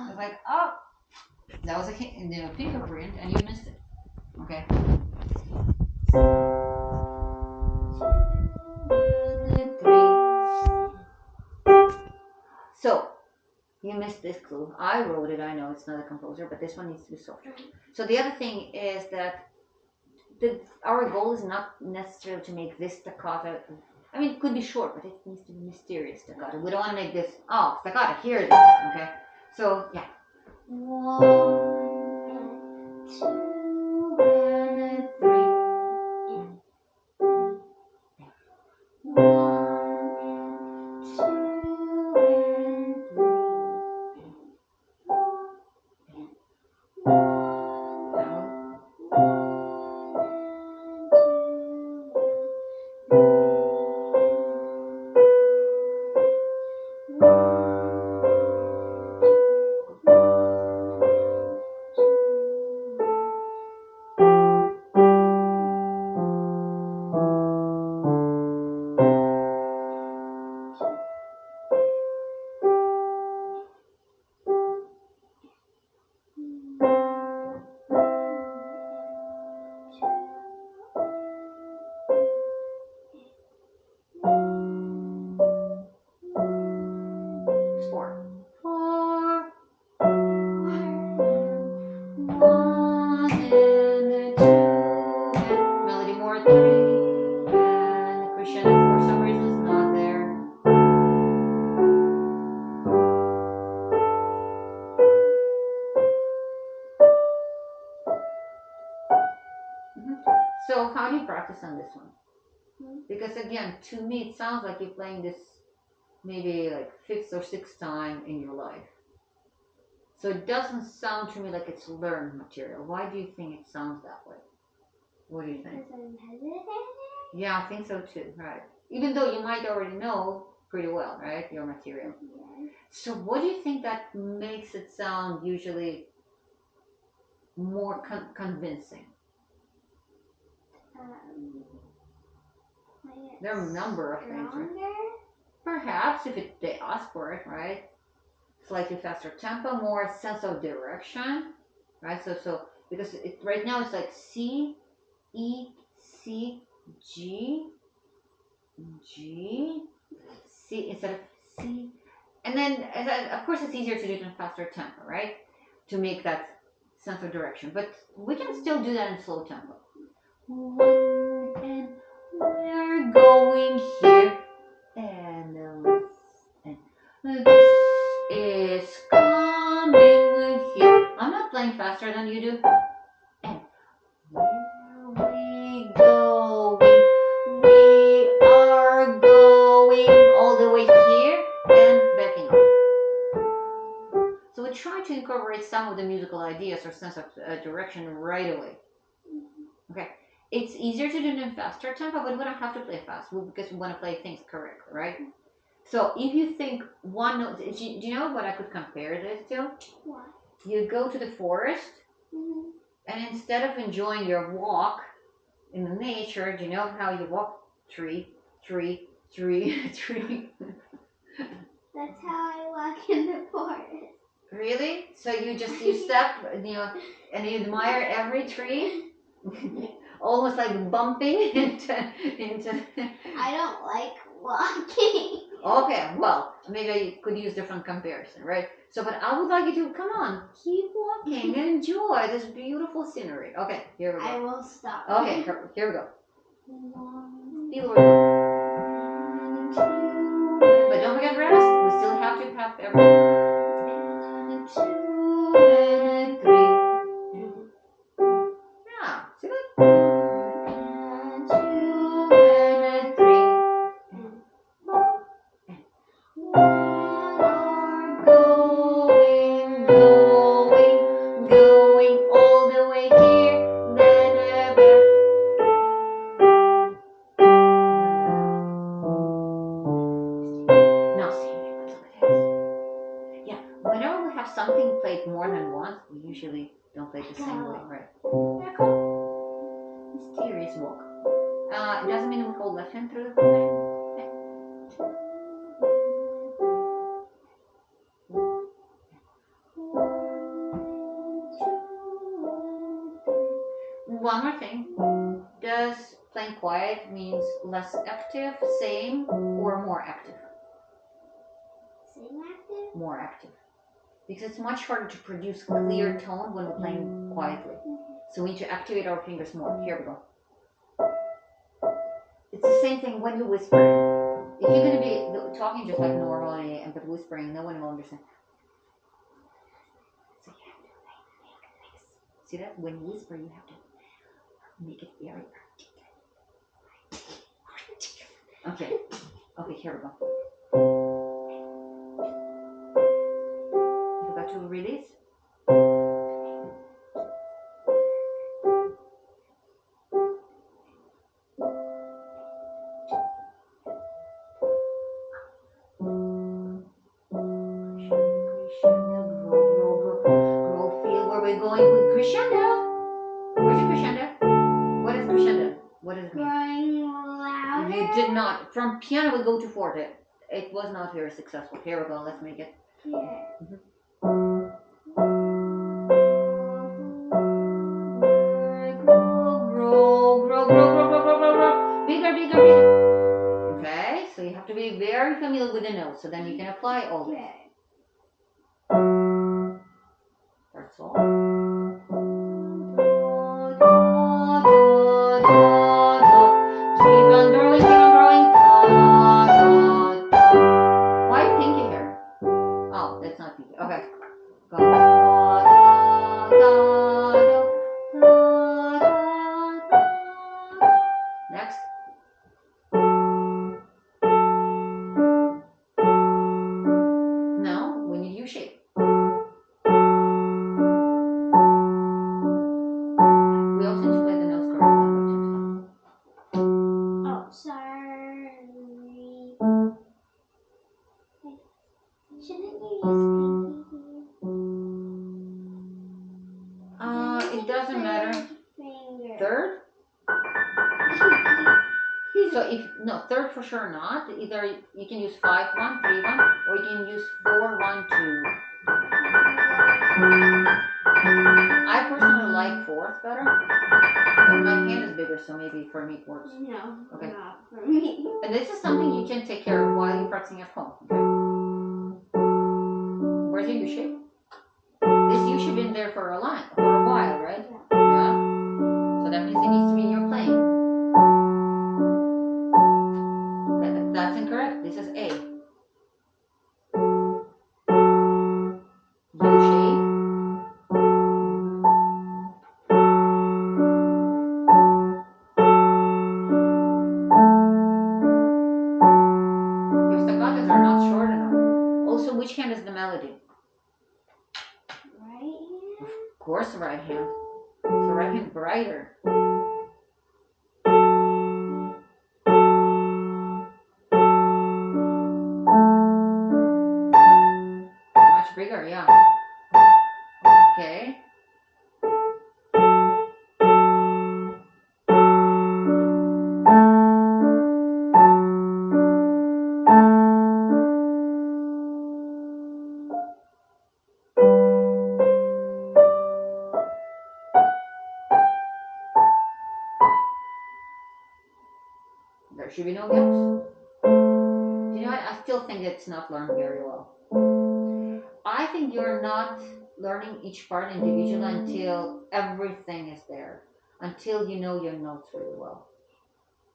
It's like, oh, that was a fingerprint and you missed it. Okay. So you missed this clue. I wrote it. I know it's not a composer, but this one needs to be softer. So the other thing is that our goal is not necessarily to make this staccato. I mean, it could be short, but it needs to be mysterious staccato. We don't want to make this, oh, staccato, here it is, okay? So, yeah. 1, 2, and 3. 1, 2, and 'So how do you practice on this one? Because again, to me, it sounds like you're playing this maybe like 5th or 6th time in your life. So it doesn't sound to me like it's learned material. Why do you think it sounds that way? What do you think? Because I'm hesitating? Yeah, I think so too, right. Even though you might already know pretty well, right, your material. Yeah. So what do you think that makes it sound usually more convincing? There are a number of things, right? Perhaps if they ask for it, right? Slightly faster tempo, more sense of direction, right? So because it right now it's like C, E, C, G, G, C instead of C, and then of course it's easier to do it in faster tempo, right? To make that sense of direction, but we can still do that in slow tempo. And we're going here, and this is coming here. I'm not playing faster than you do. And where we going? We are going all the way here and backing up. So we try to incorporate some of the musical ideas or sense of direction right away. Okay. It's easier to do it in faster tempo, but we don't have to play fast because we want to play things correctly, right? So if you think one note, do you know what I could compare this to? What? You go to the forest, and instead of enjoying your walk in the nature, do you know how you walk? Tree, tree, tree, tree. That's how I walk in the forest. Really? So you step, and you admire every tree? Almost like bumping into. I don't like walking. Okay, well, maybe I could use different comparison, right? So, but I would like you to come on, keep walking and enjoy this beautiful scenery. Okay, here we go. I will stop. Okay, here we go. Feel but don't forget rest. We still have to have everything. 2 and 3. Yeah, see that? 2 and 3. We are going all the way here, then now see. Yeah, whenever we have something played more than once, we usually don't play it the same way, right? Yeah, cool. Mysterious walk. It doesn't mean we hold left hand through the position. one more thing. Does playing quiet means less active, same, or more active? Same active? More active. Because it's much harder to produce clear tone when we're playing quietly. So we need to activate our fingers more. Here we go. It's the same thing when you're whispering. If you're going to be talking just like normally and but whispering, no one will understand. So you have to make this. See that? When you whisper, you have to make it very articulate. Okay, here we go. You got to release. Crescendo. Where's the crescendo? What is crescendo? What does it mean? Growing louder? You did not. From piano we go to forte. It was not very successful. Here we go. Let's make it. Yeah. Grow. Bigger. Okay, so you have to be very familiar with the notes, so then you can apply all this. That's all. Keep on growing, keep on growing. Why pinky here? Oh, that's not pinky. Okay. Next. No, we need U shape. We also need to play the notes correctly. Oh, sorry. Shouldn't you use pinky? It doesn't matter. Finger. Third? So third for sure not. Either you can use 5-1, 3-1, or you can use 4-1-2. I personally like fourth better, but my hand is bigger, so maybe for me it works. No, okay. Not for me. And this is something you can take care of while you're practicing at home. Okay. Where's your U shape? This U should be in there for a while, right? Yeah. So that means it needs to be in your playing. That's incorrect. This is A. U shape. Your staccatos are not short enough. Also, which hand is the melody? Right hand? Of course, the right hand. So right hand brighter. Much bigger, yeah. Okay. There should be no gaps. You know what? I still think it's not learned very well. I think you're not learning each part individually until everything is there. Until you know your notes really well.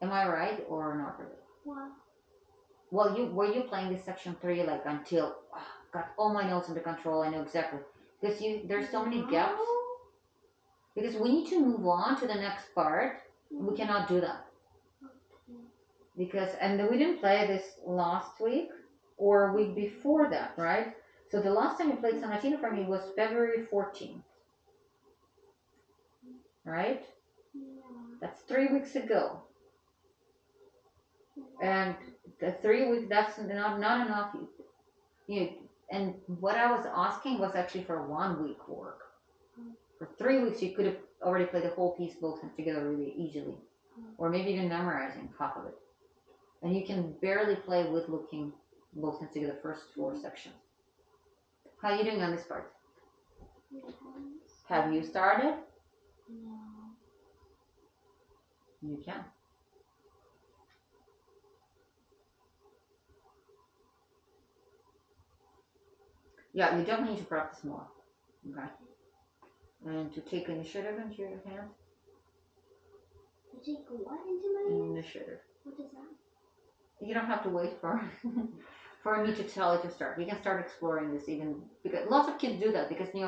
Am I right or not really? What? Well, were you playing this section 3 like until got all my notes under control? I know exactly because there's so many gaps. Because we need to move on to the next part. We cannot do that. Because we didn't play this last week or week before that, right? So the last time you played Sonatina for me was February 14th, right? Yeah. That's 3 weeks ago. And the 3 weeks, that's not enough. And what I was asking was actually for 1 week work. For 3 weeks, you could have already played the whole piece both hands together really easily, or maybe even memorizing half of it. And you can barely play with looking both hands together the first 4 sections. How are you doing on this part? Have you started? No. You can. Yeah, you definitely need to practice more. Okay. And to take initiative into your hands. To take what into my hand? Initiative. What is that? You don't have to wait for for me to tell you to start. You can start exploring this even because lots of kids do that because we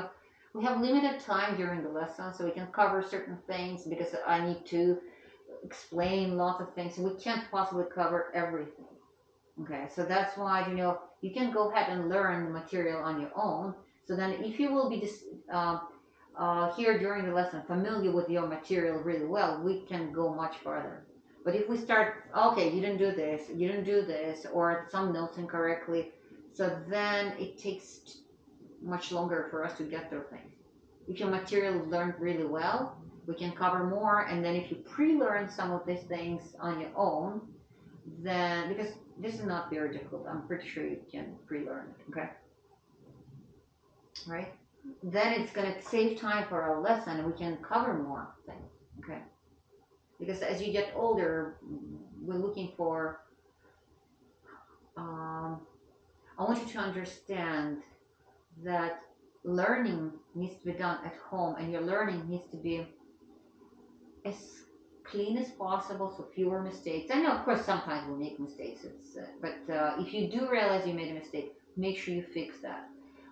have limited time during the lesson, so we can cover certain things because I need to explain lots of things. We can't possibly cover everything. Okay, so that's why you can go ahead and learn the material on your own. So then, if you will be here during the lesson familiar with your material really well, we can go much farther. But if we start, okay, you didn't do this, or some notes incorrectly, so then it takes much longer for us to get through things. If your material is learned really well, we can cover more, and then if you pre-learn some of these things on your own, then because this is not very difficult, I'm pretty sure you can pre-learn it. Okay, right? Then it's going to save time for our lesson and we can cover more things. Okay, because as you get older, we're looking for I want you to understand that learning needs to be done at home and your learning needs to be as clean as possible, so fewer mistakes. I know, of course, sometimes we'll make mistakes. But if you do realize you made a mistake, make sure you fix that.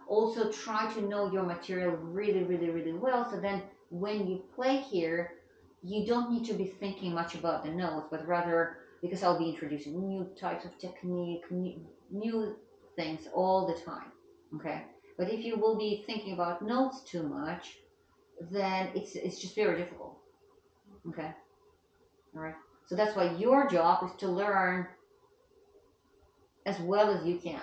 Also, try to know your material really, really, really well. So then, when you play here, you don't need to be thinking much about the notes, but rather because I'll be introducing new types of technique, new things all the time. Okay. But if you will be thinking about notes too much, then it's just very difficult. Okay. All right. So that's why your job is to learn as well as you can.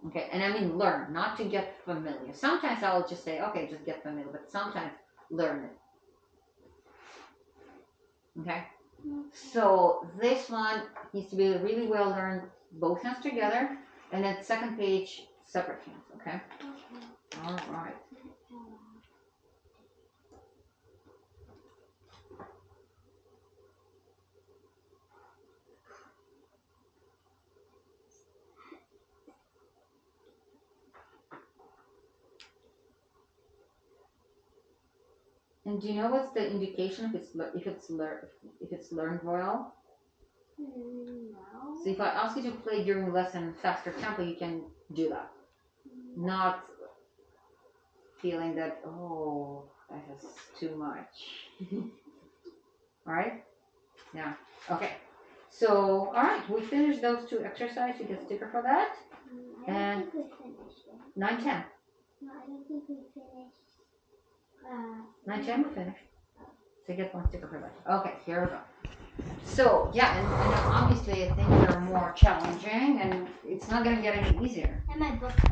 Okay. And I mean learn, not to get familiar. Sometimes I'll just say, okay, just get familiar, but sometimes learn it. Okay. So this one needs to be really well learned, both hands together, and then second page, separate hands. Okay. All right. And do you know what's the indication if it's learned well? No. So if I ask you to play during the lesson faster tempo, you can do that. Not feeling that that is too much. All right? Yeah. Okay. So all right, we finished those two exercises. You get a sticker for that. I don't think we finished it. 9, 10. No, I don't think we finished. 9, 10 we finished. So you get one sticker for that. Okay, here we go. So yeah, and obviously I think they're more challenging and it's not going to get any easier. And my book.